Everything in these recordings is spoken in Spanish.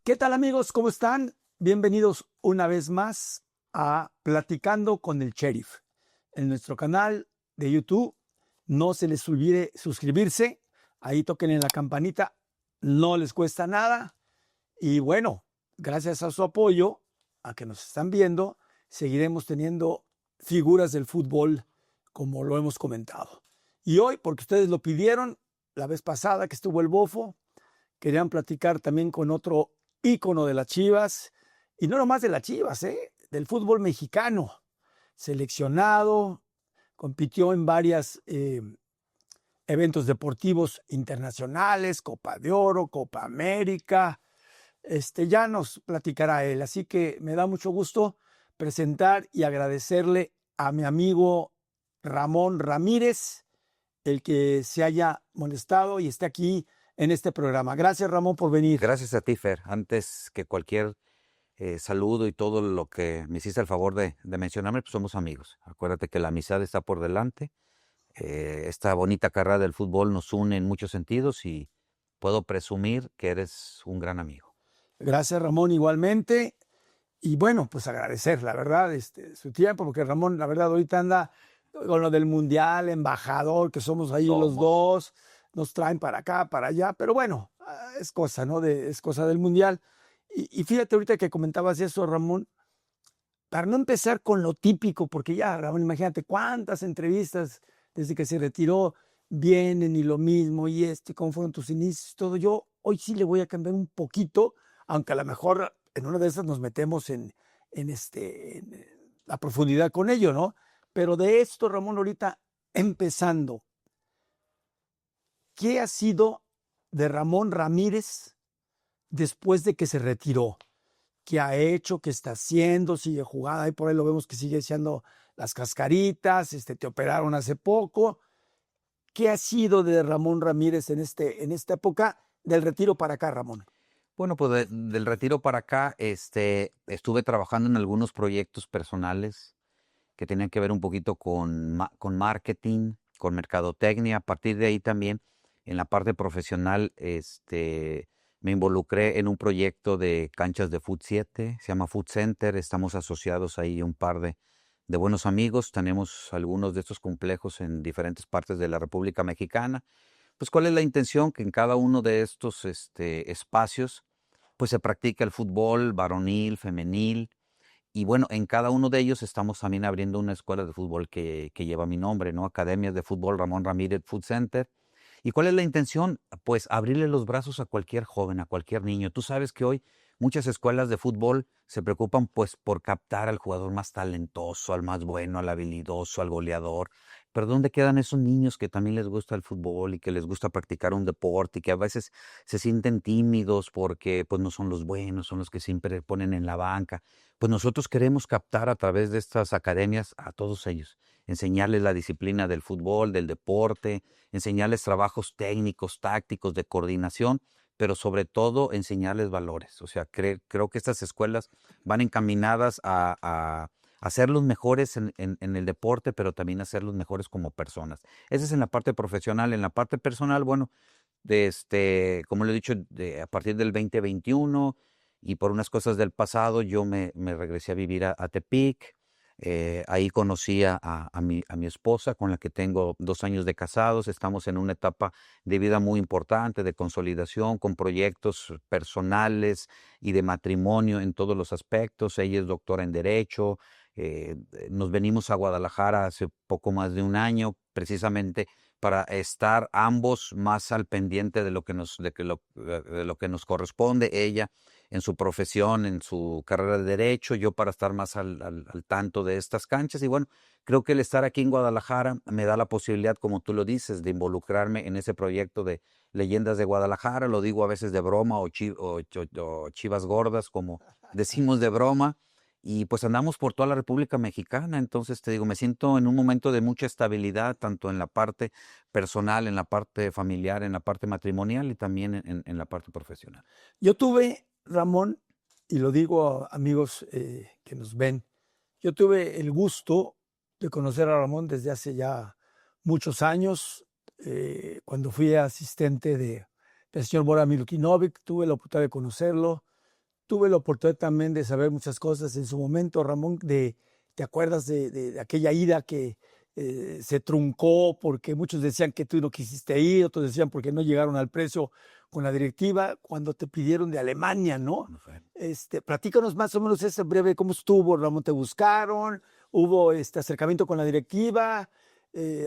¿Qué tal amigos? ¿Cómo están? Bienvenidos una vez más a Platicando con el Sheriff. En nuestro canal de YouTube, no se les olvide suscribirse, ahí toquen en la campanita, no les cuesta nada. Y bueno, gracias a su apoyo, a que nos están viendo, seguiremos teniendo figuras del fútbol como lo hemos comentado. Y hoy, porque ustedes lo pidieron, la vez pasada que estuvo el Bofo, querían platicar también con otro ícono de las Chivas, y no nomás de las Chivas, del fútbol mexicano, seleccionado, compitió en varios eventos deportivos internacionales, Copa de Oro, Copa América. Ya nos platicará él, así que me da mucho gusto presentar y agradecerle a mi amigo Ramón Ramírez, el que se haya molestado y esté aquí en este programa. Gracias, Ramón, por venir. Gracias a ti, Fer. Antes que cualquier saludo y todo lo que me hiciste el favor de mencionarme, pues somos amigos. Acuérdate que la amistad está por delante. Esta bonita carrera del fútbol nos une en muchos sentidos y puedo presumir que eres un gran amigo. Gracias, Ramón, igualmente. Y bueno, pues agradecer, la verdad, su tiempo, porque Ramón, la verdad, ahorita anda con lo del Mundial, embajador, que somos ahí los dos, nos traen para acá, para allá, pero bueno, es cosa, ¿no? Es cosa del Mundial. Y fíjate ahorita que comentabas eso, Ramón, para no empezar con lo típico, porque ya, Ramón, imagínate cuántas entrevistas desde que se retiró vienen y lo mismo, y cómo fueron tus inicios, todo. Yo hoy sí le voy a cambiar un poquito, aunque a lo mejor en una de esas nos metemos en la profundidad con ello, ¿no? Pero de esto, Ramón, ahorita empezando, ¿qué ha sido de Ramón Ramírez después de que se retiró? ¿Qué ha hecho? ¿Qué está haciendo? ¿Sigue jugando? Ahí por ahí lo vemos que sigue echando las cascaritas, te operaron hace poco. ¿Qué ha sido de Ramón Ramírez en esta época del retiro para acá, Ramón? Bueno, pues del retiro para acá, estuve trabajando en algunos proyectos personales que tenían que ver un poquito con marketing, con mercadotecnia. A partir de ahí también, en la parte profesional, me involucré en un proyecto de canchas de Foot 7, se llama Food Center. Estamos asociados ahí un par de buenos amigos. Tenemos algunos de estos complejos en diferentes partes de la República Mexicana. Pues, ¿cuál es la intención? Que en cada uno de estos espacios, pues se practica el fútbol varonil, femenil, y bueno, en cada uno de ellos estamos también abriendo una escuela de fútbol que lleva mi nombre, ¿no? Academias de Fútbol Ramón Ramírez Food Center. ¿Y cuál es la intención? Pues abrirle los brazos a cualquier joven, a cualquier niño. Tú sabes que hoy muchas escuelas de fútbol se preocupan pues por captar al jugador más talentoso, al más bueno, al habilidoso, al goleador. Pero ¿dónde quedan esos niños que también les gusta el fútbol y que les gusta practicar un deporte y que a veces se sienten tímidos porque pues no son los buenos, son los que siempre ponen en la banca? Pues nosotros queremos captar a través de estas academias a todos ellos, enseñarles la disciplina del fútbol, del deporte, enseñarles trabajos técnicos, tácticos, de coordinación, pero sobre todo enseñarles valores. O sea, creo que estas escuelas van encaminadas a ser los mejores en el deporte, pero también a ser los mejores como personas. Esa es en la parte profesional. En la parte personal, bueno, como le he dicho, a partir del 2021 y por unas cosas del pasado, yo me regresé a vivir a Tepic. Ahí conocí a mi esposa, con la que tengo 2 años de casados. Estamos en una etapa de vida muy importante, de consolidación, con proyectos personales y de matrimonio en todos los aspectos. Ella es doctora en Derecho. Nos venimos a Guadalajara hace poco más de un año, precisamente para estar ambos más al pendiente de lo que nos corresponde. Ella en su profesión, en su carrera de Derecho, yo para estar más al tanto de estas canchas. Y bueno, creo que el estar aquí en Guadalajara me da la posibilidad, como tú lo dices, de involucrarme en ese proyecto de Leyendas de Guadalajara. Lo digo a veces de broma o chivas gordas, como decimos de broma. Y pues andamos por toda la República Mexicana. Entonces te digo, me siento en un momento de mucha estabilidad, tanto en la parte personal, en la parte familiar, en la parte matrimonial y también en la parte profesional. Yo tuve, Ramón, y lo digo a amigos que nos ven, yo tuve el gusto de conocer a Ramón desde hace ya muchos años, cuando fui asistente del señor Bora Milutinovic, tuve la oportunidad de conocerlo, tuve la oportunidad también de saber muchas cosas en su momento, Ramón, ¿te acuerdas de aquella ida que se truncó porque muchos decían que tú no quisiste ir, otros decían porque no llegaron al precio con la directiva, cuando te pidieron de Alemania, ¿no? Platícanos más o menos ese breve, ¿cómo estuvo, Ramón? ¿Te buscaron? ¿Hubo acercamiento con la directiva?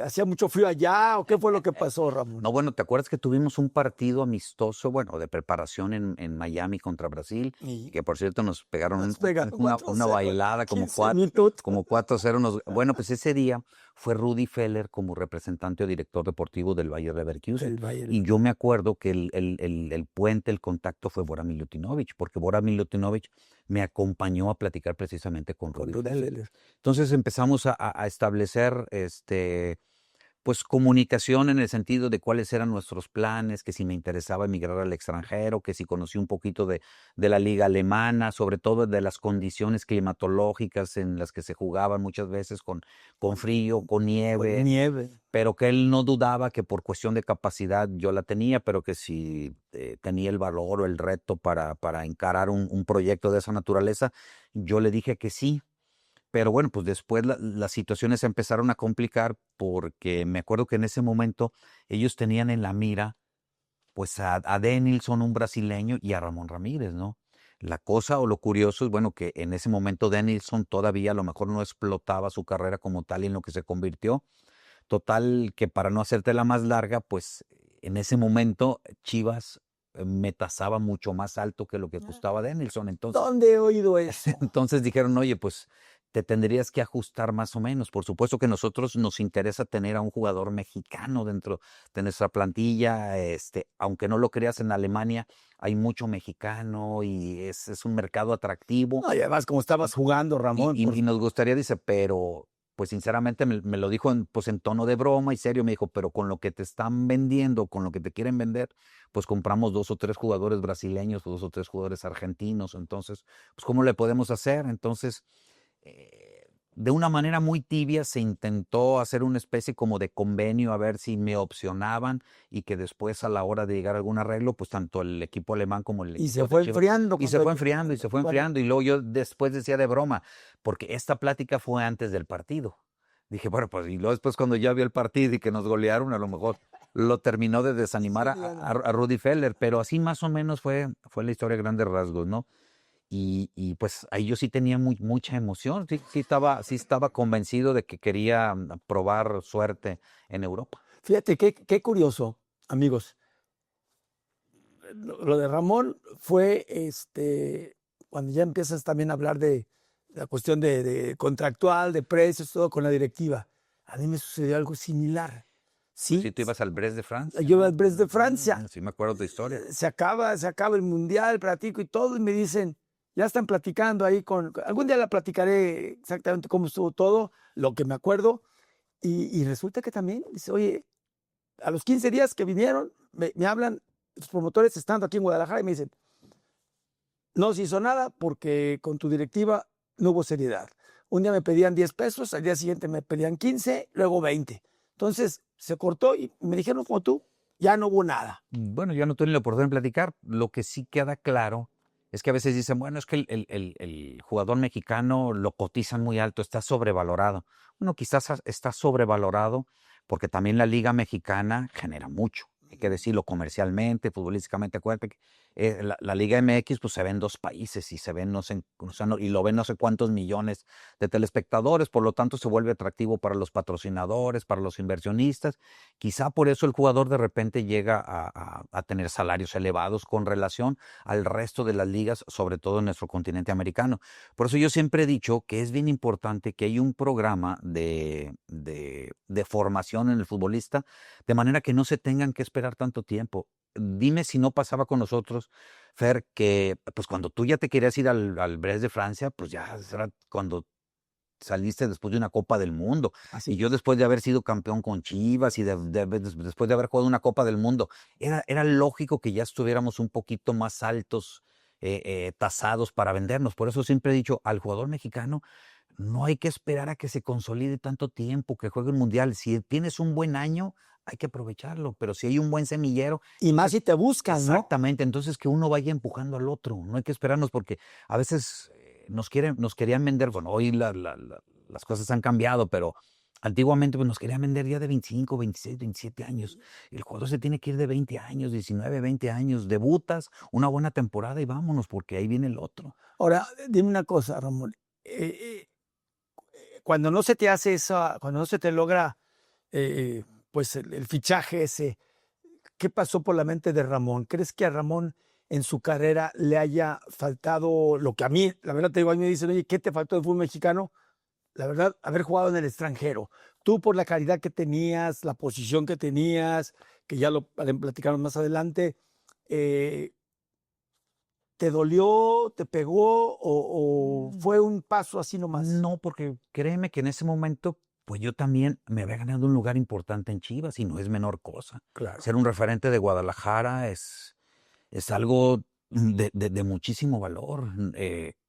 ¿Hacía mucho frío allá o qué fue lo que pasó, Ramón? No, bueno, ¿te acuerdas que tuvimos un partido amistoso, bueno, de preparación en Miami contra Brasil? Y Que por cierto nos pegaron nos pegaron una 4-0, bailada como 15 minutos. 4-0. Bueno, pues ese día fue Rudi Feller como representante o director deportivo del Bayer Leverkusen. El Bayern. Y yo me acuerdo que el puente, el contacto fue Bora Milutinovic, porque Bora Milutinovic me acompañó a platicar precisamente con Con Rudi Rudi Feller. Feller. Entonces empezamos a establecer pues comunicación en el sentido de cuáles eran nuestros planes, que si me interesaba emigrar al extranjero, que si conocí un poquito de la liga alemana, sobre todo de las condiciones climatológicas en las que se jugaban muchas veces con frío, con Con nieve, nieve. pero que él no dudaba que por cuestión de capacidad yo la tenía, pero que si tenía el valor o el reto para encarar un proyecto de esa naturaleza, yo le dije que sí. Pero bueno, pues después las situaciones se empezaron a complicar porque me acuerdo que en ese momento ellos tenían en la mira pues a Denilson, un brasileño, y a Ramón Ramírez, ¿no? La cosa o lo curioso es, bueno, que en ese momento Denilson todavía a lo mejor no explotaba su carrera como tal en lo que se convirtió. Total, que para no hacértela más larga, pues en ese momento Chivas me tasaba mucho más alto que lo que costaba Denilson. Entonces, ¿Dónde he oído eso? entonces dijeron, oye, pues te tendrías que ajustar más o menos. Por supuesto que a nosotros nos interesa tener a un jugador mexicano dentro de nuestra plantilla. Aunque no lo creas, en Alemania hay mucho mexicano y es un mercado atractivo. No, y además, como estabas jugando, Ramón, Y nos gustaría, dice, pero pues sinceramente me lo dijo pues en tono de broma y serio. Me dijo, pero con lo que te están vendiendo, con lo que te quieren vender, pues compramos 2 o 3 jugadores brasileños, 2 o 3 jugadores argentinos. Entonces, pues ¿cómo le podemos hacer? Entonces, de una manera muy tibia se intentó hacer una especie como de convenio a ver si me opcionaban y que después a la hora de llegar a algún arreglo, pues tanto el equipo alemán como el y equipo se de fue Chivas. enfriando. Y se fue enfriando, y se fue Bueno, enfriando. Y luego yo después decía de broma, porque esta plática fue antes del partido. Dije, bueno, pues y luego después cuando ya vio el partido y que nos golearon, a lo mejor lo terminó de desanimar sí, a Rudi Feller, pero así más o menos fue la historia a grandes rasgos, ¿no? Y pues ahí yo sí tenía mucha emoción, sí estaba convencido de que quería probar suerte en Europa. fíjate qué curioso, amigos. Lo de Ramón fue cuando ya empiezas también a hablar de la cuestión de contractual, de precios, todo con la directiva. A mí me sucedió algo similar. Pues Sí, sí, tú ibas al Brest de Francia, yo iba ¿no? al Brest de Francia. Sí, me acuerdo de tu historia. Se acaba el mundial, platico y todo, y me dicen, ya están platicando ahí algún día la platicaré exactamente cómo estuvo todo, lo que me acuerdo, y resulta que también, dice, oye, a los 15 días que vinieron, me hablan los promotores estando aquí en Guadalajara y me dicen, no se hizo nada porque con tu directiva no hubo seriedad. Un día me pedían 10 pesos, al día siguiente me pedían 15, luego 20. Entonces se cortó y me dijeron como tú, ya no hubo nada. Bueno, yo no tuve la oportunidad de platicar. Lo que sí queda claro es que a veces dicen, bueno, es que el jugador mexicano lo cotizan muy alto, está sobrevalorado. Bueno, quizás está sobrevalorado porque también la Liga Mexicana genera mucho. Hay que decirlo comercialmente, futbolísticamente. Acuérdate que la Liga MX pues se ve en 2 países y se ven y lo ven no sé cuántos millones de telespectadores, por lo tanto se vuelve atractivo para los patrocinadores, para los inversionistas. Quizá por eso el jugador de repente llega a tener salarios elevados con relación al resto de las ligas, sobre todo en nuestro continente americano. Por eso yo siempre he dicho que es bien importante que haya un programa de formación en el futbolista, de manera que no se tengan que esperar tanto tiempo. Dime si no pasaba con nosotros, Fer, que pues cuando tú ya te querías ir al Brest de Francia, pues ya era cuando saliste después de una Copa del Mundo. Así Y yo es. después de haber sido campeón con Chivas y después de haber jugado una Copa del Mundo, era lógico que ya estuviéramos un poquito más altos, tasados para vendernos. Por eso siempre he dicho, al jugador mexicano no hay que esperar a que se consolide tanto tiempo, que juegue un mundial. Si tienes un buen año, hay que aprovecharlo, pero si hay un buen semillero. Y más si te buscan, ¿no? Exactamente, entonces que uno vaya empujando al otro, no hay que esperarnos porque a veces nos querían vender, bueno, hoy las cosas han cambiado, pero antiguamente pues, nos querían vender ya de 25, 26, 27 años. El jugador se tiene que ir de 20 años, 19, 20 años, debutas, una buena temporada y vámonos porque ahí viene el otro. Ahora, dime una cosa, Ramón. Cuando no se te hace cuando no se te logra pues el fichaje ese, ¿qué pasó por la mente de Ramón? ¿Crees que a Ramón en su carrera le haya faltado lo que a mí, la verdad te digo, a mí me dicen, oye, ¿qué te faltó del fútbol mexicano? La verdad, haber jugado en el extranjero. Tú por la calidad que tenías, la posición que tenías, que ya lo platicamos más adelante, ¿te dolió, te pegó o fue un paso así nomás? No, porque créeme que en ese momento, pues yo también me había ganado un lugar importante en Chivas y no es menor cosa. Claro. Ser un referente de Guadalajara es algo de muchísimo valor.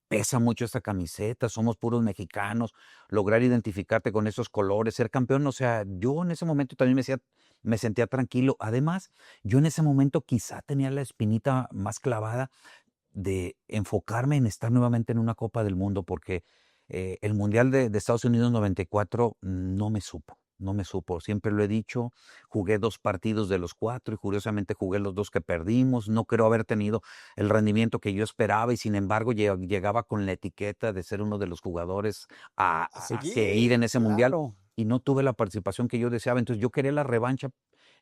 Pesa mucho esta camiseta, somos puros mexicanos, lograr identificarte con esos colores, ser campeón, o sea, yo en ese momento también me sentía tranquilo. Además, yo en ese momento quizá tenía la espinita más clavada de enfocarme en estar nuevamente en una Copa del Mundo, porque el Mundial de Estados Unidos 94 no me supo, siempre lo he dicho, jugué 2 partidos de los 4 y curiosamente jugué los 2 que perdimos, no creo haber tenido el rendimiento que yo esperaba y sin embargo llegaba con la etiqueta de ser uno de los jugadores a seguir en ese Mundial claro. y no tuve la participación que yo deseaba, entonces yo quería la revancha.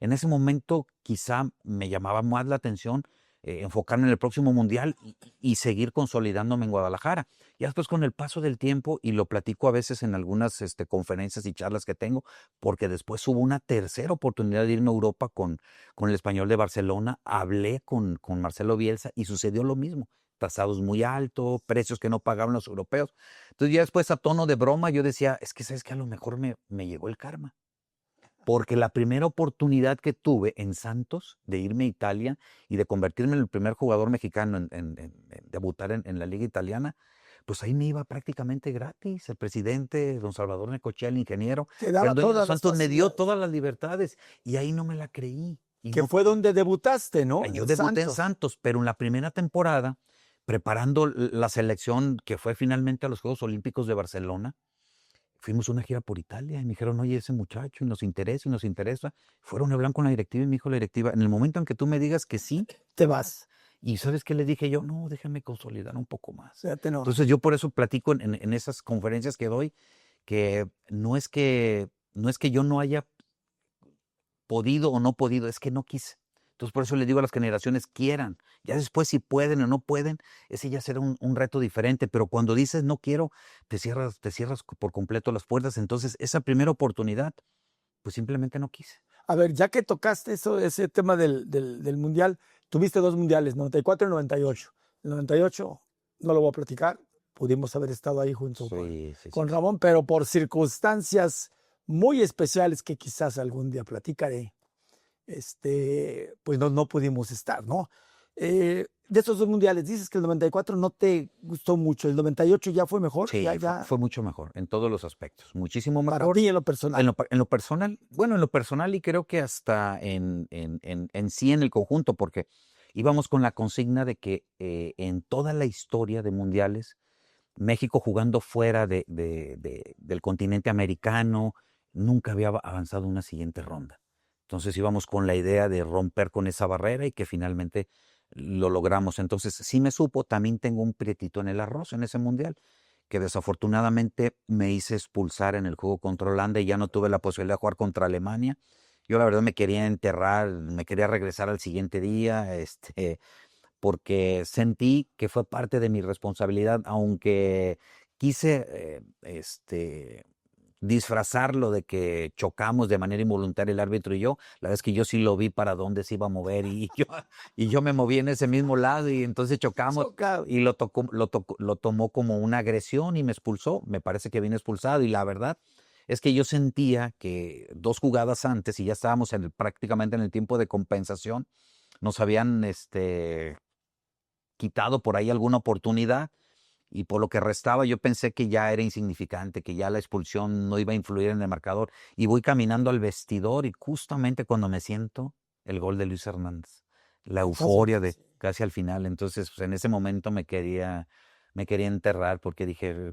En ese momento quizá me llamaba más la atención enfocarme en el próximo Mundial y seguir consolidándome en Guadalajara. Ya después con el paso del tiempo, y lo platico a veces en algunas conferencias y charlas que tengo, porque después hubo una tercera oportunidad de irme a Europa con el Español de Barcelona, hablé con Marcelo Bielsa y sucedió lo mismo. Tasados muy altos, precios que no pagaban los europeos. Entonces ya después a tono de broma yo decía, es que sabes que a lo mejor me llegó el karma. Porque la primera oportunidad que tuve en Santos de irme a Italia y de convertirme en el primer jugador mexicano en debutar en la liga italiana, pues ahí me iba prácticamente gratis. El presidente, don Salvador Necochea, el ingeniero, Te daba el dueño de todas las Santos, me dio facilidades. todas las libertades y ahí no me la creí. Y Que no, fue donde debutaste, ¿no? yo En debuté en Santos. Santos, pero en la primera temporada, preparando la selección que fue finalmente a los Juegos Olímpicos de Barcelona, fuimos una gira por Italia y me dijeron, oye, ese muchacho, y nos interesa, y nos interesa. Fueron a hablar con la directiva y me dijo la directiva, en el momento en que tú me digas que sí, Te vas. y ¿sabes qué le dije yo? No, déjame consolidar un poco más. Fíjate, no. Entonces yo por eso platico en esas conferencias que doy, que no es que yo no haya podido o no podido, es que no quise. Entonces por eso le digo a las generaciones, quieran. Ya después si pueden o no pueden, ese ya será un reto diferente. Pero cuando dices no quiero, te cierras por completo las puertas. Entonces esa primera oportunidad, pues simplemente no quise. A ver, ya que tocaste ese tema del Mundial, tuviste 2 mundiales, 94 y 98. El 98 no lo voy a platicar, pudimos haber estado ahí junto con Ramón, pero por circunstancias muy especiales que quizás algún día platicaré, pues no pudimos estar, ¿no? De esos 2 mundiales, dices que el 94 no te gustó mucho, el 98 ya fue mejor. Sí, ya, fue mucho mejor en todos los aspectos, muchísimo para mejor. ti en lo personal. En lo personal, bueno, en lo personal y creo que hasta en sí en el conjunto, porque íbamos con la consigna de que en toda la historia de mundiales, México jugando fuera del continente americano, nunca había avanzado una siguiente ronda. Entonces íbamos con la idea de romper con esa barrera y que finalmente lo logramos. Entonces sí me supo, también tengo un prietito en el arroz en ese mundial, que desafortunadamente me hice expulsar en el juego contra Holanda y ya no tuve la posibilidad de jugar contra Alemania. Yo la verdad me quería enterrar, me quería regresar al siguiente día, porque sentí que fue parte de mi responsabilidad, aunque quise disfrazarlo de que chocamos de manera involuntaria el árbitro y yo. La verdad es que yo sí lo vi para dónde se iba a mover y yo me moví en ese mismo lado y entonces chocamos y lo tomó como una agresión y me expulsó. Me parece que vine expulsado y la verdad es que yo sentía que 2 jugadas antes y ya estábamos prácticamente en el tiempo de compensación, nos habían quitado por ahí alguna oportunidad y por lo que restaba yo pensé que ya era insignificante, que ya la expulsión no iba a influir en el marcador. Y voy caminando al vestidor y justamente cuando me siento, el gol de Luis Hernández. La euforia de casi al final. Entonces, pues, en ese momento me quería enterrar porque dije,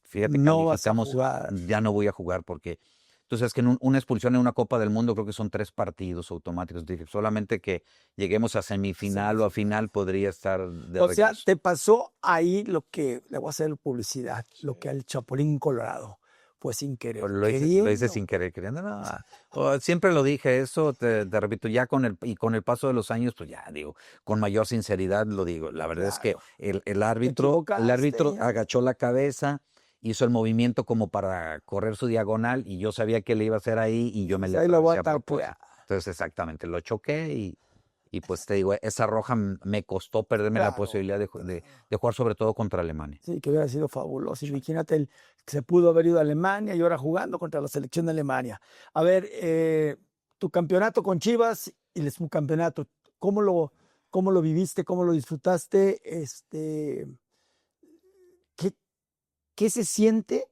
fíjate, No vas a calificamos, jugar. ya no voy a jugar porque tú sabes que en una expulsión en una Copa del Mundo creo que son 3 partidos automáticos. Dije, solamente que lleguemos a semifinal o a final podría estar de O sea, regreso. te pasó ahí lo que, le voy a hacer publicidad, lo que al Chapulín Colorado, pues sin querer, Lo hice queriendo. sin querer, queriendo. No, siempre lo dije, eso te repito, ya con el paso de los años, pues ya digo, con mayor sinceridad lo digo. La verdad es que Claro. el árbitro equivocaste. agachó la cabeza, hizo el movimiento como para correr su diagonal y yo sabía que le iba a hacer ahí y yo me le Ahí lo voy atravesé a a propósito. tapuar. Entonces, exactamente, lo choqué y pues te digo, esa roja me costó perderme la Claro. posibilidad de jugar sobre todo contra Alemania. Sí, que hubiera sido fabuloso. Imagínate, que se pudo haber ido a Alemania y ahora jugando contra la selección de Alemania. A ver, tu campeonato con Chivas y el subcampeonato, ¿cómo lo viviste? ¿Cómo lo disfrutaste? ¿Qué se siente?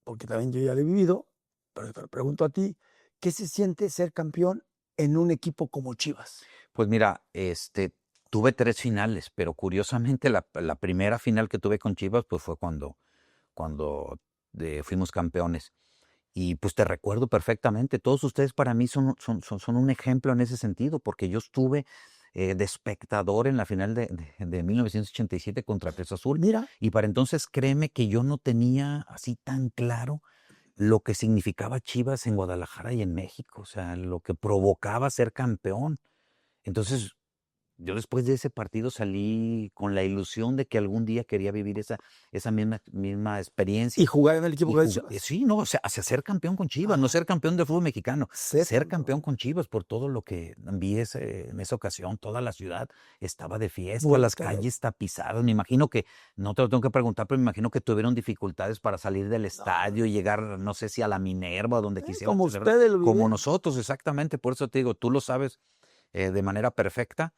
Porque también yo ya lo he vivido, pero te lo pregunto a ti, ¿qué se siente ser campeón en un equipo como Chivas? Pues mira, tuve 3 finales, pero curiosamente la primera final que tuve con Chivas, pues fue cuando fuimos campeones. Y pues te recuerdo perfectamente, todos ustedes para mí son un ejemplo en ese sentido, porque yo estuve de espectador en la final de 1987 contra Cruz Azul. Mira, Y para entonces créeme que yo no tenía así tan claro lo que significaba Chivas en Guadalajara y en México, o sea, lo que provocaba ser campeón. Entonces, yo después de ese partido salí con la ilusión de que algún día quería vivir esa misma experiencia. y jugar en el equipo Y de jug Chivas. sí, no, o sea, hacia ser campeón con Chivas, no Ah, ser campeón de fútbol mexicano, ser ser campeón campeón. con Chivas por todo lo que vi en esa ocasión. Toda la ciudad estaba de fiesta, las Vuelta loca. calles tapizadas. Me imagino que, no te lo tengo que preguntar, pero me imagino que tuvieron dificultades para salir del estadio y llegar, no sé si a la Minerva o donde quisieran Como celebrar, ustedes lo como vivieron. nosotros, exactamente. Por eso te digo, tú lo sabes de manera perfecta.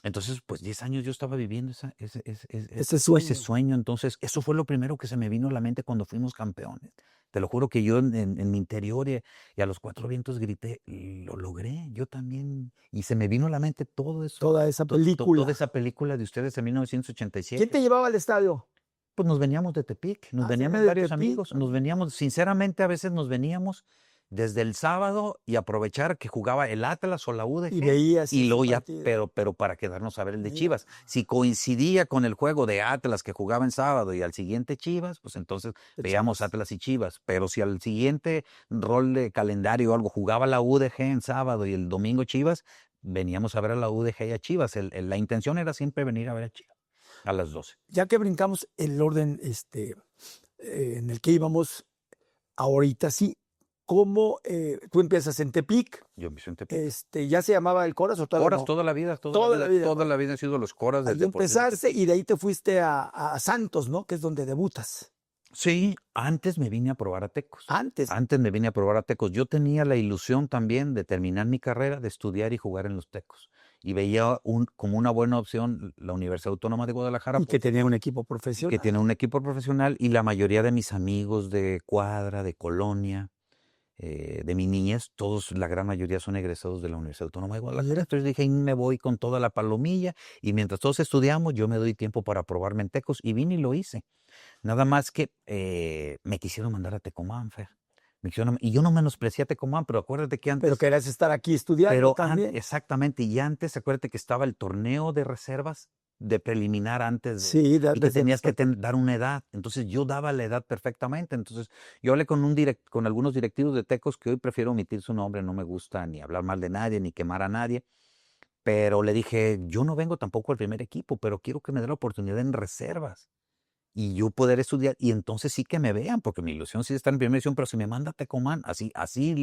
Entonces, pues 10 años yo estaba viviendo Ese ese sueño. sueño. Entonces, eso fue lo primero que se me vino a la mente cuando fuimos campeones. Te lo juro que yo en mi interior y a los 4 vientos grité, lo logré, yo también. Y se me vino a la mente todo eso, Toda esa toda película. esa película de ustedes en ¿Quién 1987. te llevaba al estadio? Pues nos veníamos de Tepic, nos Se veníamos viene de varios Tepic. amigos, nos veníamos, sinceramente a veces nos veníamos desde el sábado y aprovechar que jugaba el Atlas o la Y UDG veías y ese luego ya, partido. pero para quedarnos a ver el de Mira. Chivas. Si coincidía con el juego de Atlas que jugaba en sábado y al siguiente Chivas, pues entonces De veíamos Chivas. Atlas y Chivas. Pero si al siguiente rol de calendario o algo jugaba la UDG en sábado y el domingo Chivas, veníamos a ver a la UDG y a Chivas. La intención era siempre venir a ver a Chivas a las 12. Ya que brincamos el orden en el que íbamos ahorita, sí, ¿cómo tú empiezas en Tepic? Yo empecé en Tepic. ¿Ya se llamaba el Coras o todavía Coras no? toda la vida, Toda la vida. toda la vida han sido los Coras del Ahí Deportivo empezaste Tepic. y de ahí te fuiste a Santos, ¿no? Que es donde debutas. Sí, antes me vine a probar a Tecos. Antes. Antes me vine a probar a Tecos. Yo tenía la ilusión también de terminar mi carrera, de estudiar y jugar en los Tecos. Y veía como una buena opción la Universidad Autónoma de Guadalajara, Y que tenía un equipo profesional. que tiene un equipo profesional y la mayoría de mis amigos de cuadra, de colonia, de mi niñez, todos, la gran mayoría son egresados de la Universidad Autónoma de Guadalajara. Mira. Entonces dije, ahí me voy con toda la palomilla y mientras todos estudiamos, yo me doy tiempo para probarme en Tecos y vine y lo hice. Nada más que me quisieron mandar a Tecomán, Fer. Y yo no menosprecié a Tecomán, pero acuérdate que antes... Pero querías estar aquí estudiando también. Exactamente, y antes, acuérdate que estaba el torneo de reservas de preliminar antes Sí, y que desde tenías que dar una edad. Entonces yo daba la edad perfectamente. Entonces yo hablé con algunos directivos de Tecos que hoy prefiero omitir su nombre, no me gusta ni hablar mal de nadie, ni quemar a nadie. Pero le dije, yo no vengo tampoco al primer equipo, pero quiero que me dé la oportunidad en reservas y yo poder estudiar y entonces sí que me vean, porque mi ilusión sí está en primera división, pero si me manda Tecomán, así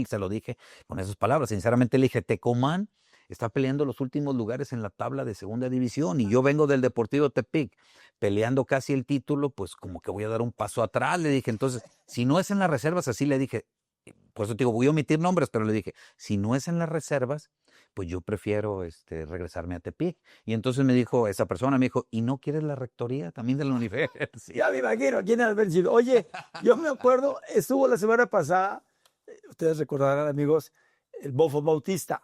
se lo dije con esas palabras. Sinceramente le dije, Tecomán está peleando los últimos lugares en la tabla de segunda división y yo vengo del Deportivo Tepic peleando casi el título, pues como que voy a dar un paso atrás, le dije. Entonces, si no es en las reservas, así le dije, por eso te digo, voy a omitir nombres, pero le dije, si no es en las reservas, pues yo prefiero regresarme a Tepic. Y entonces me dijo, esa persona me dijo, ¿y no quieres la rectoría también de la universidad? Ya me imagino quién haber sido. Oye, yo me acuerdo, estuvo la semana pasada, ustedes recordarán, amigos, el Bofo Bautista.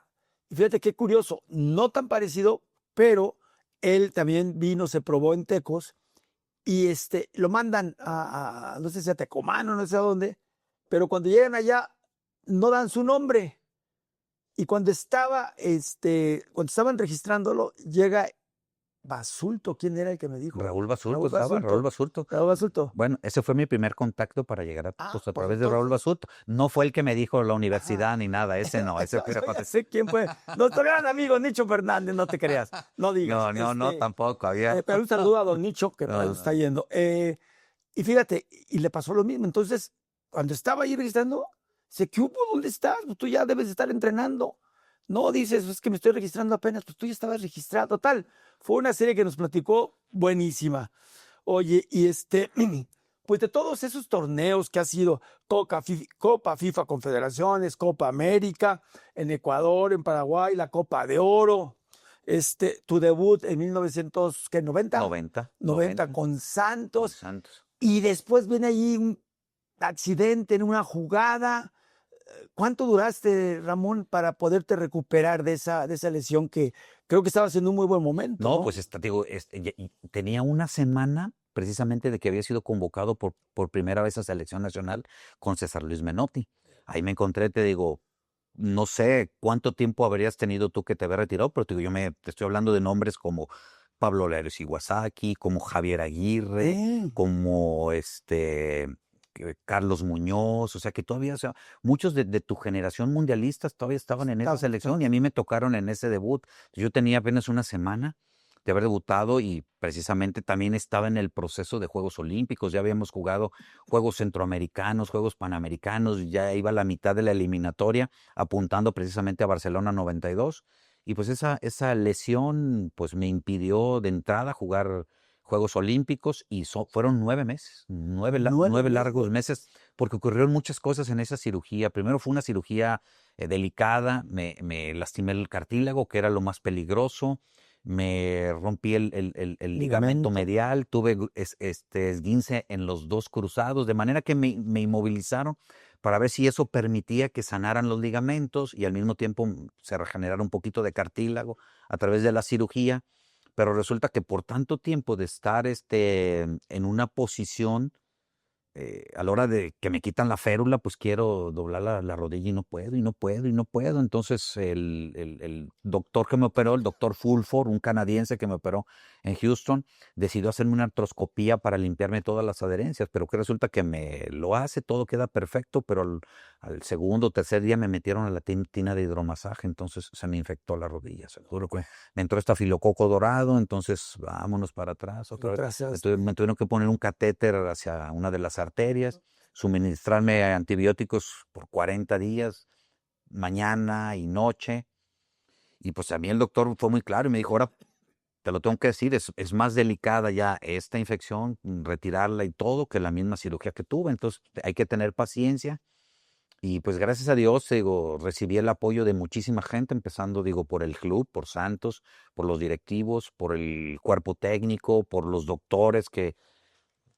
Y fíjate qué curioso, no tan parecido, pero él también vino, se probó en Tecos y lo mandan no sé si a Tecomano, no sé a dónde, pero cuando llegan allá no dan su nombre. Y cuando estaban registrándolo, llega Basulto. ¿Quién era el que me dijo? Raúl Basurto Raúl estaba, Raúl Basulto. Basurto. Raúl Basulto. Bueno, ese fue mi primer contacto para llegar Ah, a pues través de Raúl entonces. Basurto. No fue el que me dijo la Ajá. universidad ni nada, ese no, ese fue Yo ya sé quién fue. Nuestro gran amigo Nicho Fernández, no te creas. No digas. No, tampoco había. Pero un saludo a don Nicho, que No, está no. yendo. Y fíjate, y le pasó lo mismo. Entonces, cuando estaba ahí registrando, dice, ¿qué hubo? ¿Dónde estás? Pues tú ya debes estar entrenando. No, dices, es que me estoy registrando apenas, pues tú ya estabas registrado. Tal. Fue una serie que nos platicó buenísima. Oye, y pues de todos esos torneos que ha sido Copa FIFA Confederaciones, Copa América, en Ecuador, en Paraguay, la Copa de Oro, tu debut en 1990, 90 con con Santos, Santos. y después viene ahí un accidente en una jugada. ¿Cuánto duraste, Ramón, para poderte recuperar de esa lesión que creo que estabas en un muy buen momento, No, ¿no? pues digo, y tenía una semana precisamente de que había sido convocado por primera vez a selección nacional con César Luis Menotti. Ahí me encontré, te digo, no sé cuánto tiempo habrías tenido tú que te había retirado, pero te digo, te estoy hablando de nombres como Pablo Larios Iwasaki, como Javier Aguirre, como Carlos Muñoz, o sea que todavía, o sea, muchos de tu generación mundialistas todavía estaban en esa selección y a mí me tocaron en ese debut. Yo tenía apenas una semana de haber debutado y precisamente también estaba en el proceso de Juegos Olímpicos, ya habíamos jugado Juegos Centroamericanos, Juegos Panamericanos, ya iba a la mitad de la eliminatoria apuntando precisamente a Barcelona 92 y pues esa lesión pues me impidió de entrada jugar Juegos Olímpicos y fueron 9 meses, 9 largos meses, porque ocurrieron muchas cosas en esa cirugía. Primero fue una cirugía delicada, me lastimé el cartílago, que era lo más peligroso, me rompí el ligamento medial, tuve esguince en los 2 cruzados, de manera que me inmovilizaron para ver si eso permitía que sanaran los ligamentos y al mismo tiempo se regenerara un poquito de cartílago a través de la cirugía. Pero resulta que por tanto tiempo de estar en una posición, a la hora de que me quitan la férula, pues quiero doblar la rodilla y no puedo, y no puedo, y no puedo. Entonces el doctor que me operó, el doctor Fulford, un canadiense que me operó en Houston, decidió hacerme una artroscopía para limpiarme todas las adherencias, pero que resulta que me lo hace, todo queda perfecto, pero al segundo o tercer día me metieron a la tina de hidromasaje, entonces se me infectó la rodilla. Seguro que me entró estafilococo dorado, entonces vámonos para atrás otra vez. Me tuvieron que poner un catéter hacia una de las arterias, suministrarme antibióticos por 40 días, mañana y noche. Y pues a mí el doctor fue muy claro y me dijo, ahora te lo tengo que decir, es más delicada ya esta infección, retirarla y todo, que la misma cirugía que tuve. Entonces hay que tener paciencia. Y pues gracias a Dios, digo, recibí el apoyo de muchísima gente, empezando, digo, por el club, por Santos, por los directivos, por el cuerpo técnico, por los doctores que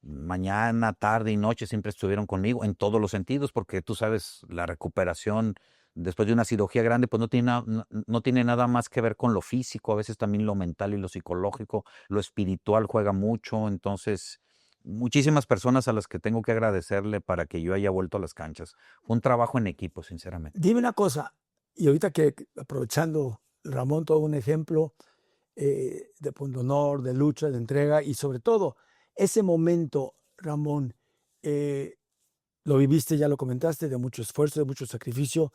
mañana, tarde y noche siempre estuvieron conmigo en todos los sentidos, porque tú sabes, la recuperación después de una cirugía grande, pues no tiene nada más que ver con lo físico, a veces también lo mental y lo psicológico, lo espiritual juega mucho, entonces muchísimas personas a las que tengo que agradecerle para que yo haya vuelto a las canchas. Fue un trabajo en equipo, sinceramente. Dime una cosa, y ahorita que aprovechando, Ramón, todo un ejemplo de pundonor, de lucha, de entrega, y sobre todo, ese momento, Ramón, lo viviste, ya lo comentaste, de mucho esfuerzo, de mucho sacrificio.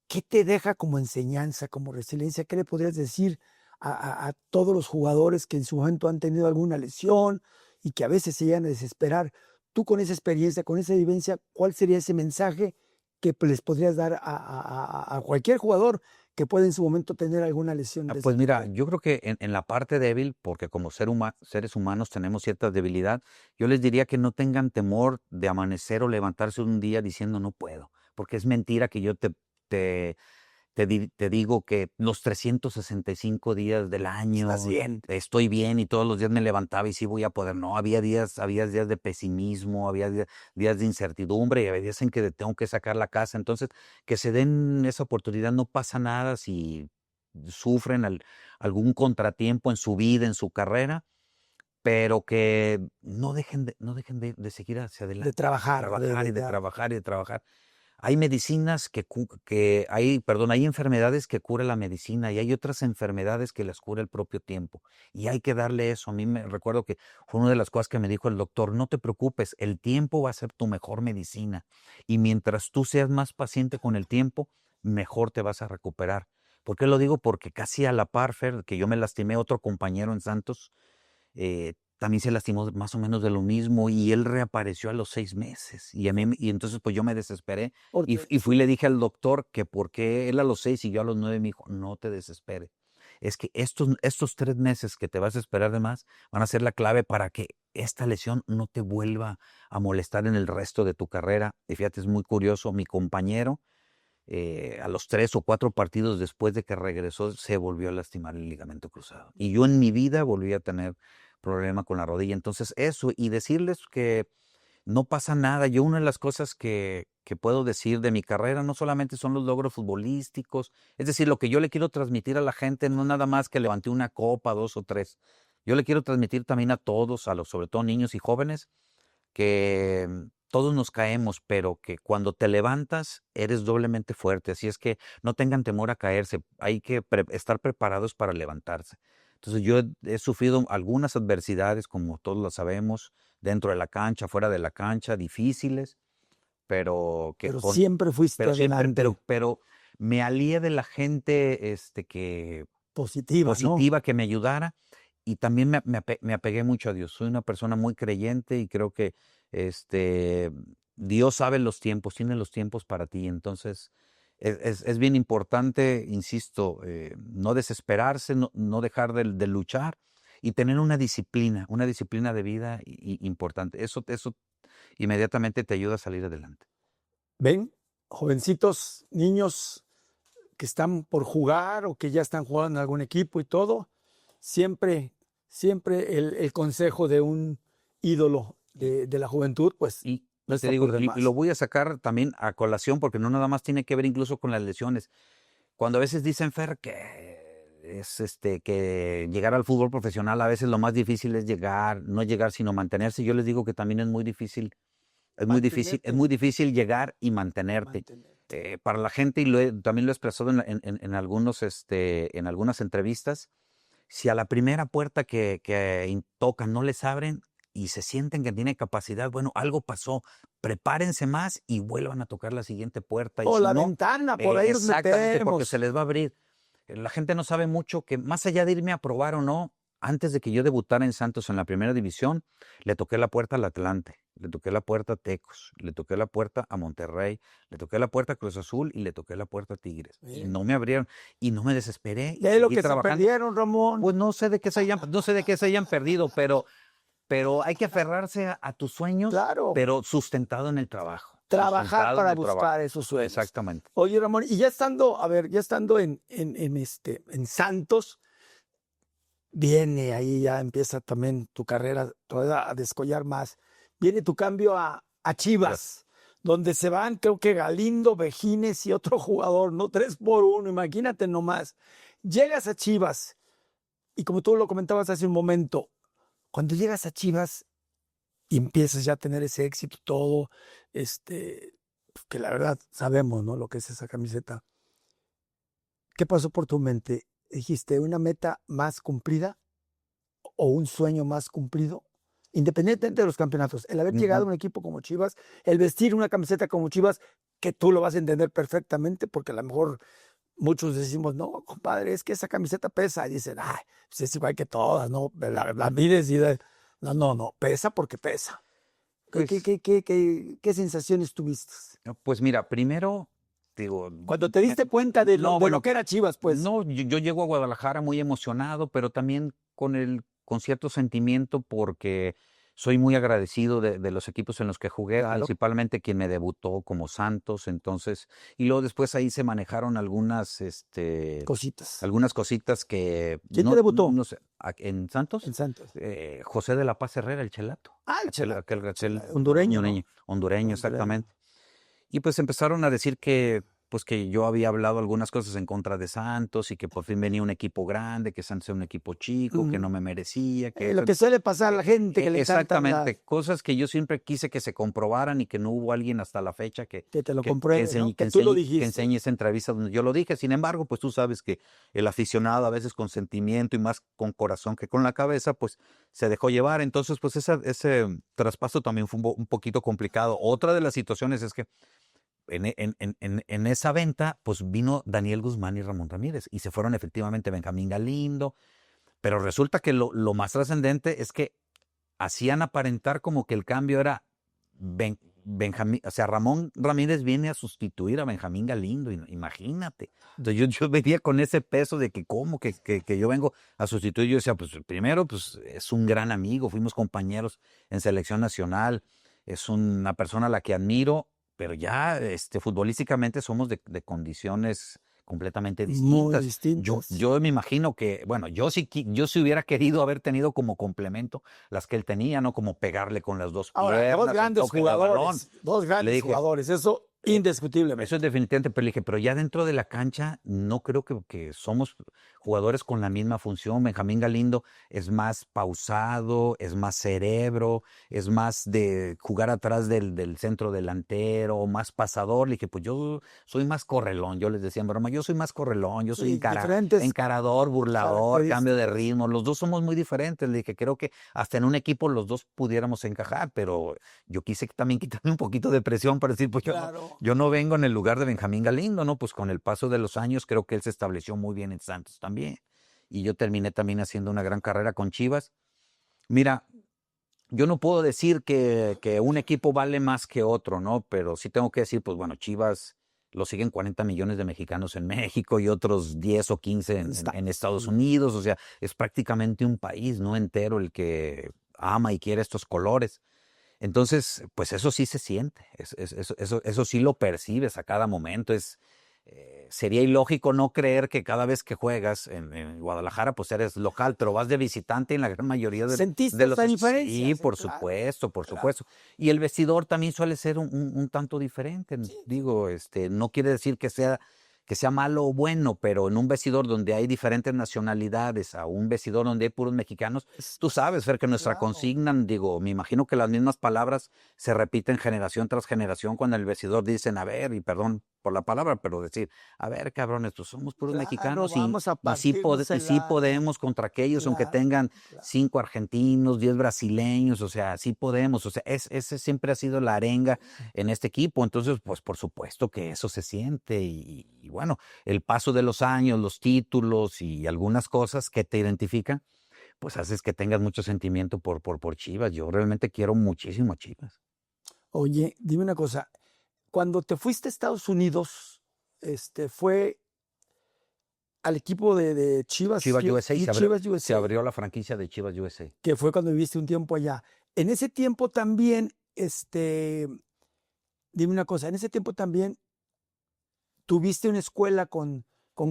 ¿Qué te deja como enseñanza, como resiliencia? ¿Qué le podrías decir a todos los jugadores que en su momento han tenido alguna lesión y que a veces se llegan a desesperar? Tú con esa experiencia, con esa vivencia, ¿cuál sería ese mensaje que les podrías dar a cualquier jugador que pueda en su momento tener alguna lesión de ese Pues mira, tipo? yo creo que en la parte débil, porque como seres humanos tenemos cierta debilidad, yo les diría que no tengan temor de amanecer o levantarse un día diciendo no puedo, porque es mentira que yo te te digo que los 365 días del año Estás bien. estoy bien y todos los días me levantaba y sí voy a poder. No, había días de pesimismo, días de incertidumbre y había días en que tengo que sacar la casa. Entonces, que se den esa oportunidad, no pasa nada si sufren algún contratiempo en su vida, en su carrera, pero que no dejen de seguir hacia De adelante, trabajar. trabajar y de trabajar y de trabajar. Hay medicinas hay enfermedades que cura la medicina y hay otras enfermedades que las cura el propio tiempo. Y hay que darle eso. A mí me recuerdo que fue una de las cosas que me dijo el doctor: no te preocupes, el tiempo va a ser tu mejor medicina. Y mientras tú seas más paciente con el tiempo, mejor te vas a recuperar. ¿Por qué lo digo? Porque casi a la par, Fer, que yo me lastimé, otro compañero en Santos también se lastimó más o menos de lo mismo y él reapareció a los 6 meses. Y entonces pues yo me desesperé y fui y le dije al doctor que por qué él a los 6 y yo a los 9. Me dijo: no te desesperes. Es que estos 3 meses que te vas a esperar de más van a ser la clave para que esta lesión no te vuelva a molestar en el resto de tu carrera. Y fíjate, es muy curioso, mi compañero a los 3 o 4 partidos después de que regresó, se volvió a lastimar el ligamento cruzado. Y yo en mi vida volví a tener problema con la rodilla. Entonces, eso, y decirles que no pasa nada. Yo una de las cosas que puedo decir de mi carrera no solamente son los logros futbolísticos, es decir, lo que yo le quiero transmitir a la gente no nada más que levanté una copa, 2 o 3. Yo le quiero transmitir también a todos, sobre todo niños y jóvenes, que todos nos caemos, pero que cuando te levantas eres doblemente fuerte. Así es que no tengan temor a caerse. Hay que estar preparados para levantarse. Entonces yo he sufrido algunas adversidades, como todos lo sabemos, dentro de la cancha, fuera de la cancha, difíciles, pero Siempre fuiste adelante. pero me alié de la gente que Positiva, ¿no? positiva que me ayudara. Y también me apegué mucho a Dios. Soy una persona muy creyente y creo que Dios sabe los tiempos, tiene los tiempos para ti. Entonces, es bien importante, insisto, no desesperarse, no dejar de luchar y tener una disciplina de vida importante. Eso inmediatamente te ayuda a salir adelante. Ven, jovencitos, niños que están por jugar o que ya están jugando en algún equipo y todo, siempre el consejo de un ídolo de la juventud, pues Y no te está digo, por demás. y lo voy a sacar también a colación porque no nada más tiene que ver incluso con las lesiones. Cuando a veces dicen, Fer, que es que llegar al fútbol profesional a veces lo más difícil es no llegar sino mantenerse. Yo les digo que también es muy difícil, es muy difícil llegar y mantenerte. Para la gente, y también lo he expresado en algunas entrevistas, si a la primera puerta que tocan no les abren y se sienten que tienen capacidad, bueno, algo pasó. Prepárense más y vuelvan a tocar la siguiente puerta. Y O si la no, ventana, por ahí nos exactamente, porque metemos. se les va a abrir. La gente no sabe mucho que más allá de irme a probar o no, antes de que yo debutara en Santos en la primera división, le toqué la puerta al Atlante, le toqué la puerta a Tecos, le toqué la puerta a Monterrey, le toqué la puerta a Cruz Azul y le toqué la puerta a Tigres. Y Bien. no me abrieron y no me desesperé. Y ahí lo seguí que se trabajando. perdieron, Ramón. Pues no sé de qué se hayan perdido, pero hay que aferrarse a tus sueños, Claro. pero sustentado en el trabajo. Trabajar Sustentado para en el trabajo. buscar esos sueños. Exactamente. Oye, Ramón, y ya estando en Santos, viene ahí, ya empieza también tu carrera toda a descollar más. Viene tu cambio a Chivas, donde se van, creo que Galindo, Vejines y otro jugador, ¿no? 3 por 1, imagínate nomás. Llegas a Chivas, y como tú lo comentabas hace un momento, cuando llegas a Chivas y empiezas ya a tener ese éxito todo, que la verdad sabemos, ¿no? Lo que es esa camiseta. ¿Qué pasó por tu mente? ¿Dijiste una meta más cumplida o un sueño más cumplido? Independientemente de los campeonatos, el haber llegado a un equipo como Chivas, el vestir una camiseta como Chivas, que tú lo vas a entender perfectamente, porque a lo mejor muchos decimos, no, compadre, es que esa camiseta pesa. Y dicen, ay, pues es igual que todas, ¿no? La mides y no, pesa porque pesa. Pues, ¿Qué sensaciones tuviste? pues mira, primero, digo, Cuando te diste cuenta de lo que era Chivas, pues. no, yo llego a Guadalajara muy emocionado, pero también con cierto sentimiento porque soy muy agradecido de los equipos en los que jugué, Claro. principalmente quien me debutó como Santos, entonces, y luego después ahí se manejaron Cositas. algunas cositas que ¿Quién te debutó no sé, ¿en Santos? en Santos? José de la Paz Herrera, el Chelato. El Chela, Aquel hondureño, ¿no? hondureño, exactamente. Y pues empezaron a decir que, pues que yo había hablado algunas cosas en contra de Santos y que por fin venía un equipo grande, que Santos era un equipo chico, que no me merecía. Lo que suele pasar a la gente que le encantan exactamente, cosas que yo siempre quise que se comprobaran y que no hubo alguien hasta la fecha que te lo compruebe, ¿no? que tú lo que dijiste. enseñe esa entrevista donde yo lo dije. Sin embargo, pues tú sabes que el aficionado a veces con sentimiento y más con corazón que con la cabeza, pues se dejó llevar. Entonces, pues ese traspaso también fue un poquito complicado. Otra de las situaciones es que en esa venta, pues vino Daniel Guzmán y Ramón Ramírez y se fueron efectivamente Benjamín Galindo, pero resulta que lo más trascendente es que hacían aparentar como que el cambio era Benjamín, o sea, Ramón Ramírez viene a sustituir a Benjamín Galindo, imagínate. Entonces yo venía con ese peso de que cómo que yo vengo a sustituir. Yo decía, pues primero, pues es un gran amigo, fuimos compañeros en selección nacional, es una persona a la que admiro, pero ya futbolísticamente somos de condiciones completamente Muy distintas. distintas. Yo me imagino que, bueno, yo sí hubiera querido haber tenido como complemento las que él tenía, ¿no? Como pegarle con las dos Ahora, piernas, dos grandes jugadores, eso indiscutiblemente. Eso es definitivamente, pero le dije, pero ya dentro de la cancha no creo que somos jugadores con la misma función. Benjamín Galindo es más pausado, es más cerebro, es más de jugar atrás del centro delantero, más pasador. Le dije, pues yo soy más correlón. Yo les decía en broma, yo soy más correlón, yo soy encarador, burlador, cambio de ritmo. Los dos somos muy diferentes. Le dije, creo que hasta en un equipo los dos pudiéramos encajar, pero yo quise también quitarme un poquito de presión para decir, pues yo no vengo en el lugar de Benjamín Galindo, ¿no? Pues con el paso de los años creo que él se estableció muy bien en Santos también. Y yo terminé también haciendo una gran carrera con Chivas. Mira, yo no puedo decir que un equipo vale más que otro, ¿no? Pero sí tengo que decir, pues bueno, Chivas lo siguen 40 millones de mexicanos en México y otros 10 o 15 en Estados Unidos. O sea, es prácticamente un país, ¿no? Entero el que ama y quiere estos colores. Entonces, pues eso sí se siente, eso sí lo percibes a cada momento. Sería ilógico no creer que cada vez que juegas en Guadalajara, pues eres local, pero vas de visitante en la gran mayoría ¿Sentiste esa diferencia? Sí, por supuesto, por supuesto. Y el vestidor también suele ser un tanto diferente. Sí. Digo, no quiere decir que sea malo o bueno, pero en un vestidor donde hay diferentes nacionalidades, a un vestidor donde hay puros mexicanos, tú sabes, Fer, que nuestra consigna, digo, me imagino que las mismas palabras se repiten generación tras generación cuando en el vestidor dicen, a ver, y perdón por la palabra, pero decir, a ver, cabrones, pues somos puros mexicanos y sí podemos contra aquellos, aunque tengan 5 argentinos, 10 brasileños, o sea, sí podemos, o sea, ese siempre ha sido la arenga en este equipo. Entonces, pues por supuesto que eso se siente y bueno, el paso de los años, los títulos y algunas cosas que te identifican, pues haces que tengas mucho sentimiento por Chivas. Yo realmente quiero muchísimo a Chivas. Oye, dime una cosa, cuando te fuiste a Estados Unidos, fue al equipo de Chivas USA, Chivas USA, se abrió la franquicia de Chivas USA. Que fue cuando viviste un tiempo allá. En ese tiempo también, dime una cosa, en ese tiempo también tuviste una escuela con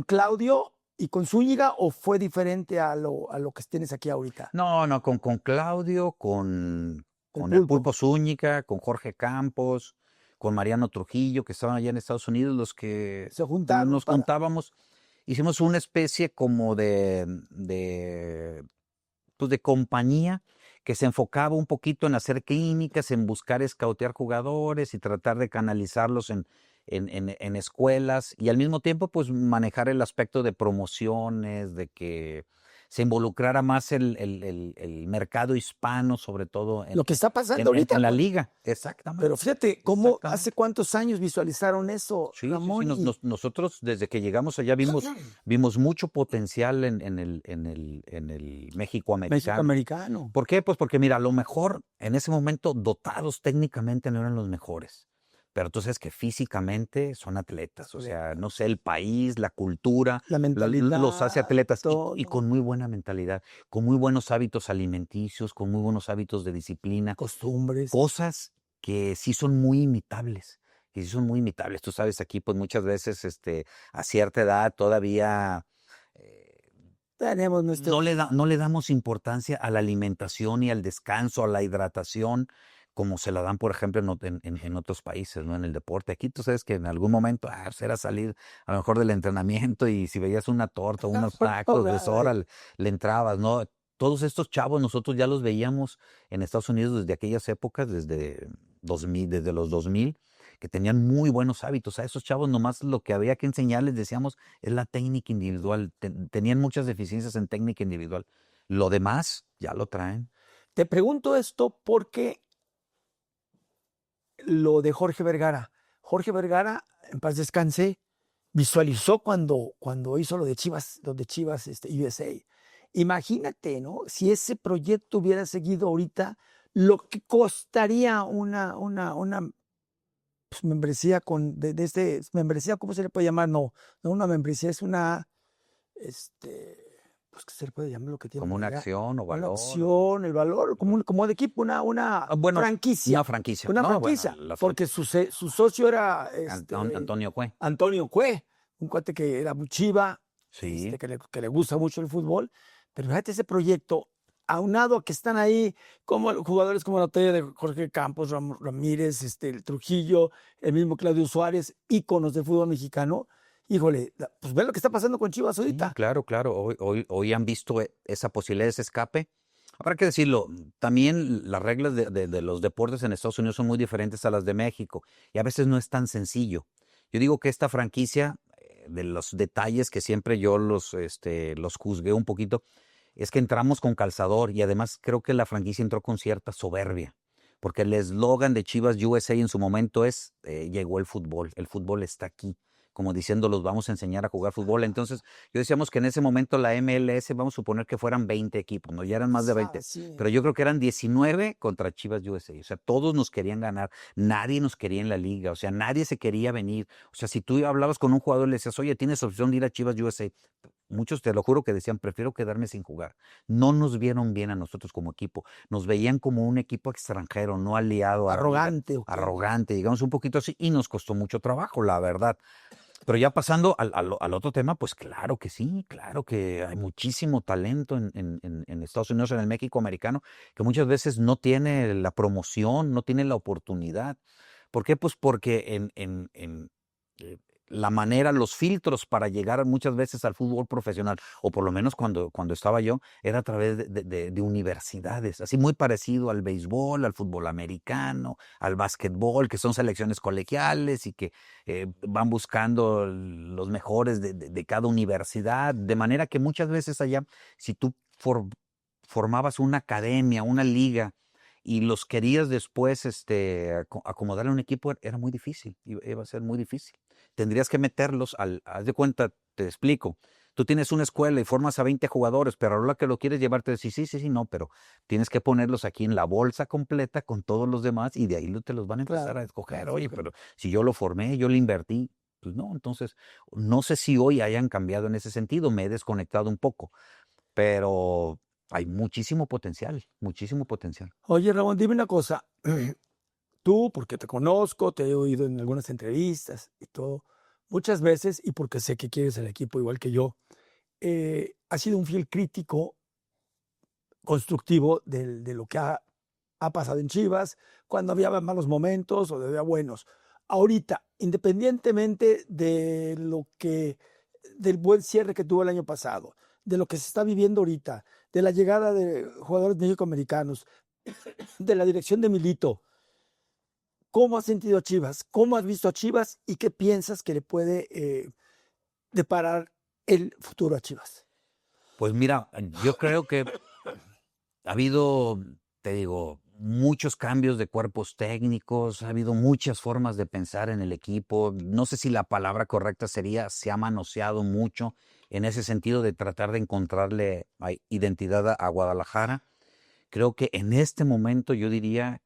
Claudio y con Zúñiga, ¿o fue diferente a lo que tienes aquí ahorita? No, con Claudio, con el Pulpo Zúñiga, con Jorge Campos, con Mariano Trujillo, que estaban allá en Estados Unidos, los que se juntaron, nos juntábamos. Hicimos una especie como de compañía que se enfocaba un poquito en hacer clínicas, en buscar escautear jugadores y tratar de canalizarlos en escuelas, y al mismo tiempo pues manejar el aspecto de promociones, de que se involucrara más el mercado hispano, sobre todo lo que está pasando ahorita en la liga. Exactamente. Pero fíjate, ¿cómo hace cuántos años visualizaron eso, sí, Ramón? Sí. Nosotros desde que llegamos allá vimos mucho potencial en el México americano. ¿Por qué? Pues porque mira, a lo mejor en ese momento dotados técnicamente no eran los mejores, pero tú sabes que físicamente son atletas, o sea, no sé, el país, la cultura, La mentalidad, los hace atletas todo. y con muy buena mentalidad, con muy buenos hábitos alimenticios, con muy buenos hábitos de disciplina, Costumbres. cosas que sí son muy imitables, que sí son muy imitables. Tú sabes, aquí pues muchas veces a cierta edad todavía Tenemos nuestro... no le damos importancia a la alimentación y al descanso, a la hidratación, como se la dan, por ejemplo, en otros países, ¿no? En el deporte. Aquí tú sabes que en algún momento pues, era salir a lo mejor del entrenamiento y si veías una torta o unos tacos, pues ahora le entrabas, ¿no? Todos estos chavos nosotros ya los veíamos en Estados Unidos desde aquellas épocas, desde 2000, desde los 2000, que tenían muy buenos hábitos. A esos chavos nomás lo que había que enseñarles, decíamos, es la técnica individual. Tenían muchas deficiencias en técnica individual. Lo demás ya lo traen. Te pregunto esto porque lo de Jorge Vergara. Jorge Vergara, en paz descanse, visualizó cuando hizo lo de Chivas USA. Imagínate, ¿no? Si ese proyecto hubiera seguido ahorita, lo que costaría una pues, membresía membresía, ¿cómo se le puede llamar? No una membresía, es una, pues, ¿qué se le puede llamar lo que tiene Como una Vergara? acción o Una valor. acción, el valor, como de equipo, una Bueno, franquicia. una franquicia. Una No, bueno, franquicia, la porque su socio era Antonio Cue. Antonio Cue, un cuate que era muy chiva, Sí. que le gusta mucho el fútbol. Pero fíjate ese proyecto, aunado a que están ahí como jugadores como la talla de Jorge Campos, Ramírez, el Trujillo, el mismo Claudio Suárez, íconos del fútbol mexicano. Híjole, pues ve lo que está pasando con Chivas ahorita. Sí, claro. Hoy han visto esa posibilidad de ese escape. Habrá que decirlo, también las reglas de los deportes en Estados Unidos son muy diferentes a las de México y a veces no es tan sencillo. Yo digo que esta franquicia, de los detalles que siempre yo los juzgué un poquito, es que entramos con calzador y además creo que la franquicia entró con cierta soberbia, porque el eslogan de Chivas USA en su momento es, llegó el fútbol está aquí, como diciendo, los vamos a enseñar a jugar fútbol. Entonces, yo decíamos que en ese momento la MLS, vamos a suponer que fueran 20 equipos, ¿no? Ya eran más de 20, Sí. pero yo creo que eran 19 contra Chivas USA, o sea, todos nos querían ganar, nadie nos quería en la liga, o sea, nadie se quería venir, o sea, si tú hablabas con un jugador y le decías, oye, tienes opción de ir a Chivas USA, muchos, te lo juro, que decían, prefiero quedarme sin jugar. No nos vieron bien a nosotros como equipo. Nos veían como un equipo extranjero, no aliado a Arrogante. arrogante, digamos un poquito así, y nos costó mucho trabajo, la verdad. Pero ya pasando al otro tema, pues claro que sí, claro que hay muchísimo talento en Estados Unidos, en el México americano, que muchas veces no tiene la promoción, no tiene la oportunidad. ¿Por qué? Pues porque eh, la manera, los filtros para llegar muchas veces al fútbol profesional, o por lo menos cuando estaba yo, era a través de universidades, así muy parecido al béisbol, al fútbol americano, al básquetbol, que son selecciones colegiales y que van buscando los mejores de cada universidad, de manera que muchas veces allá, si tú formabas una academia, una liga, y los querías después acomodar en un equipo, era muy difícil, iba a ser muy difícil. Tendrías que meterlos haz de cuenta, te explico. Tú tienes una escuela y formas a 20 jugadores, pero ahora que lo quieres llevar, te decís, sí, no, pero tienes que ponerlos aquí en la bolsa completa con todos los demás y de ahí te los van a empezar a escoger. Oye, pero si yo lo formé, yo le invertí, pues no. Entonces, no sé si hoy hayan cambiado en ese sentido, me he desconectado un poco, pero hay muchísimo potencial, muchísimo potencial. Oye, Ramón, dime una cosa. Tú, porque te conozco, te he oído en algunas entrevistas y todo, muchas veces, y porque sé que quieres el equipo igual que yo, has sido un fiel crítico constructivo de lo que ha pasado en Chivas, cuando había malos momentos o había buenos. Ahorita, independientemente del buen cierre que tuvo el año pasado, de lo que se está viviendo ahorita, de la llegada de jugadores mexicoamericanos, de la dirección de Milito, ¿cómo has sentido a Chivas? ¿Cómo has visto a Chivas? ¿Y qué piensas que le puede deparar el futuro a Chivas? Pues mira, yo creo que ha habido, te digo, muchos cambios de cuerpos técnicos, ha habido muchas formas de pensar en el equipo. No sé si la palabra correcta sería, se ha manoseado mucho en ese sentido de tratar de encontrarle identidad a Guadalajara. Creo que en este momento yo diría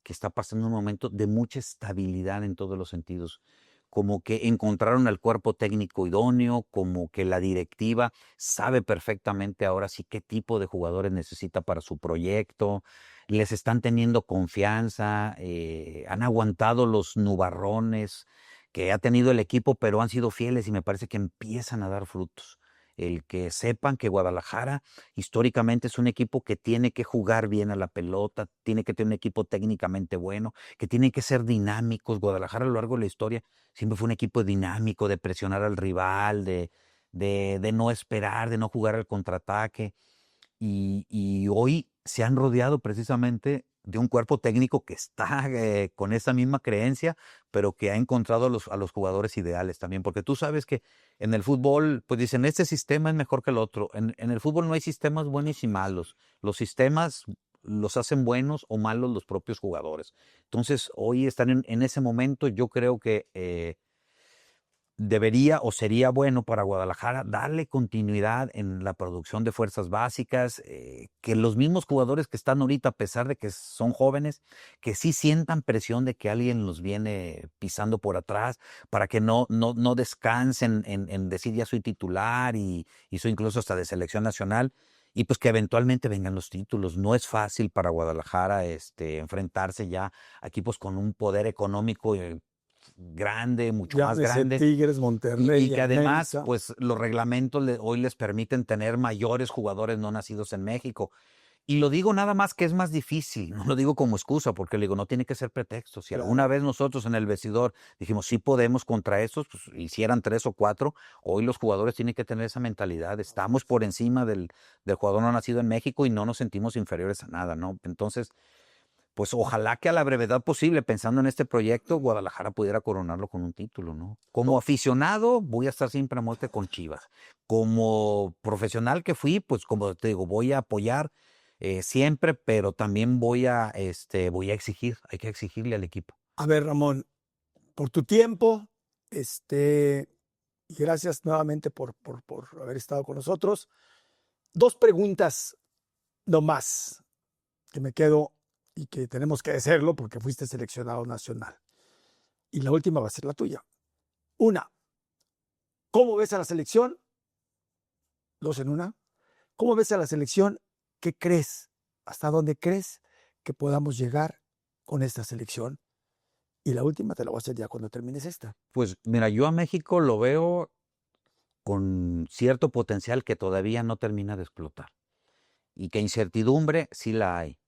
que está pasando un momento de mucha estabilidad en todos los sentidos. Como que encontraron al cuerpo técnico idóneo, como que la directiva sabe perfectamente ahora sí qué tipo de jugadores necesita para su proyecto, les están teniendo confianza, han aguantado los nubarrones que ha tenido el equipo, pero han sido fieles y me parece que empiezan a dar frutos. El que sepan que Guadalajara históricamente es un equipo que tiene que jugar bien a la pelota, tiene que tener un equipo técnicamente bueno, que tiene que ser dinámicos. Guadalajara a lo largo de la historia siempre fue un equipo dinámico, de presionar al rival, de no esperar, de no jugar al contraataque. Y hoy se han rodeado precisamente de un cuerpo técnico que está con esa misma creencia, pero que ha encontrado a los jugadores ideales también. Porque tú sabes que en el fútbol, pues dicen, este sistema es mejor que el otro. En el fútbol no hay sistemas buenos y malos. Los sistemas los hacen buenos o malos los propios jugadores. Entonces, hoy están en ese momento. Yo creo que debería o sería bueno para Guadalajara darle continuidad en la producción de fuerzas básicas, que los mismos jugadores que están ahorita, a pesar de que son jóvenes, que sí sientan presión de que alguien los viene pisando por atrás, para que no descansen en decir ya soy titular y soy incluso hasta de selección nacional. Y pues que eventualmente vengan los títulos. No es fácil para Guadalajara enfrentarse ya a equipos con un poder económico grande, mucho más Llámese grande. Tigres, Monterrey, Y que además, América. pues los reglamentos hoy les permiten tener mayores jugadores no nacidos en México. Y lo digo nada más que es más difícil, no lo digo como excusa, porque le digo, no tiene que ser pretexto. Si alguna Claro. vez nosotros en el vestidor dijimos, sí podemos contra estos, pues hicieran 3 o 4, hoy los jugadores tienen que tener esa mentalidad. Estamos por encima del jugador no nacido en México y no nos sentimos inferiores a nada, ¿no? Entonces, pues ojalá que a la brevedad posible, pensando en este proyecto, Guadalajara pudiera coronarlo con un título, ¿no? Como aficionado, voy a estar siempre a muerte con Chivas. Como profesional que fui, pues como te digo, voy a apoyar siempre, pero también voy a exigir, hay que exigirle al equipo. A ver, Ramón, por tu tiempo, y gracias nuevamente por haber estado con nosotros. 2 preguntas nomás que me quedo y que tenemos que hacerlo porque fuiste seleccionado nacional. Y la última va a ser la tuya. Una, ¿cómo ves a la selección? 2 en una. ¿Cómo ves a la selección? ¿Qué crees? ¿Hasta dónde crees que podamos llegar con esta selección? Y la última te la voy a hacer ya cuando termines esta. Pues mira, yo a México lo veo con cierto potencial que todavía no termina de explotar y que incertidumbre sí la hay,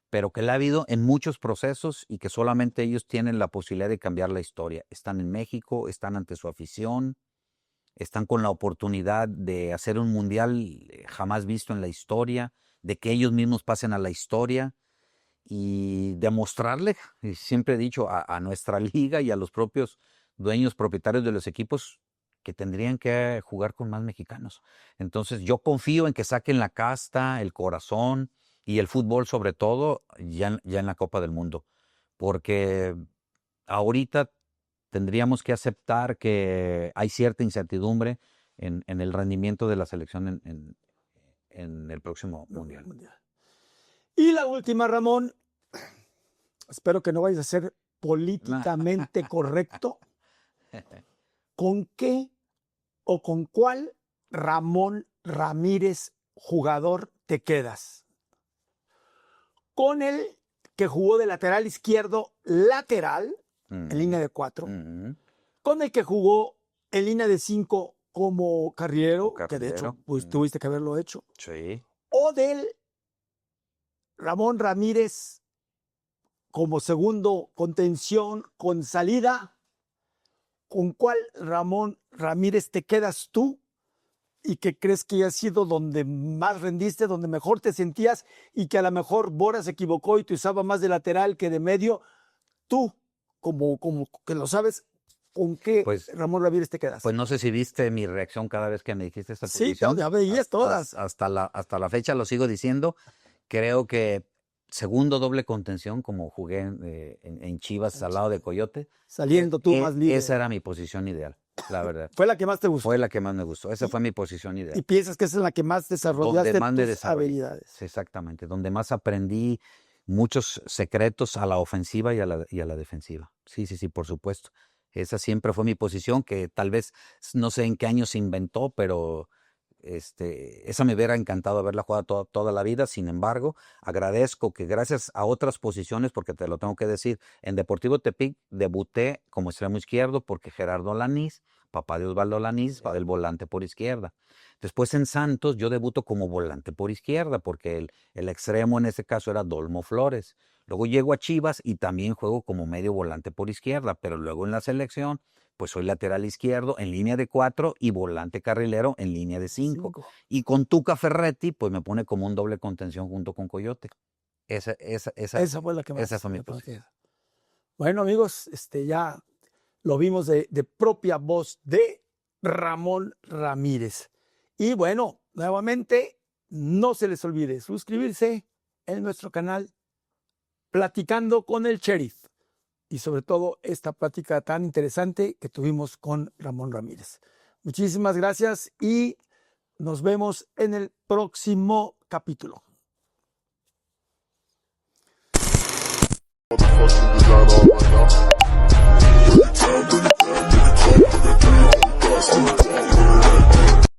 pero que la ha habido en muchos procesos y que solamente ellos tienen la posibilidad de cambiar la historia. Están en México, están ante su afición, están con la oportunidad de hacer un mundial jamás visto en la historia, de que ellos mismos pasen a la historia y demostrarle, y siempre he dicho, a nuestra liga y a los propios dueños, propietarios de los equipos, que tendrían que jugar con más mexicanos. Entonces yo confío en que saquen la casta, el corazón y el fútbol sobre todo ya en la Copa del Mundo. Porque ahorita tendríamos que aceptar que hay cierta incertidumbre en el rendimiento de la selección en el próximo Mundial. Y la última, Ramón, espero que no vayas a ser políticamente correcto. ¿Con qué o con cuál Ramón Ramírez jugador te quedas? ¿Con el que jugó de lateral izquierdo lateral, en línea de 4? ¿Con el que jugó en línea de 5 como carrilero, que de hecho pues, tuviste que haberlo hecho? Sí. ¿O del Ramón Ramírez como segundo contención con salida? ¿Con cuál Ramón Ramírez te quedas tú y que crees que ha sido donde más rendiste, donde mejor te sentías y que a lo mejor Bora se equivocó y te usaba más de lateral que de medio? Tú, como que lo sabes, ¿con qué Ramón Ramírez te quedas? Pues no sé si viste mi reacción cada vez que me dijiste esta posición. Sí, ya veías todas. Hasta la fecha lo sigo diciendo. Creo que segundo doble contención, como jugué en Chivas al lado de Coyote. Saliendo tú más libre. Esa era mi posición ideal, la verdad. ¿Fue la que más te gustó? Fue la que más me gustó. Esa fue mi posición ideal. ¿Y piensas que esa es la que más desarrollaste tus habilidades? Exactamente, donde más aprendí, muchos secretos a la ofensiva y a la defensiva. Sí, por supuesto. Esa siempre fue mi posición, que tal vez no sé en qué año se inventó, pero esa me hubiera encantado haberla jugado toda la vida. Sin embargo, agradezco que gracias a otras posiciones, porque te lo tengo que decir, en Deportivo Tepic debuté como extremo izquierdo porque Gerardo Lanís, papá de Osvaldo Lanís, va del volante por izquierda. Después en Santos yo debuto como volante por izquierda porque el extremo en ese caso era Dolmo Flores. Luego llego a Chivas y también juego como medio volante por izquierda, pero luego en la selección pues soy lateral izquierdo en línea de 4 y volante carrilero en línea de 5. Y con Tuca Ferretti, pues me pone como un doble contención junto con Coyote. Esa fue la que más. Esa fue mi posición. Bueno, amigos, ya lo vimos de propia voz de Ramón Ramírez. Y bueno, nuevamente, no se les olvide suscribirse en nuestro canal Platicando con el Sheriff. Y sobre todo esta plática tan interesante que tuvimos con Ramón Ramírez. Muchísimas gracias y nos vemos en el próximo capítulo.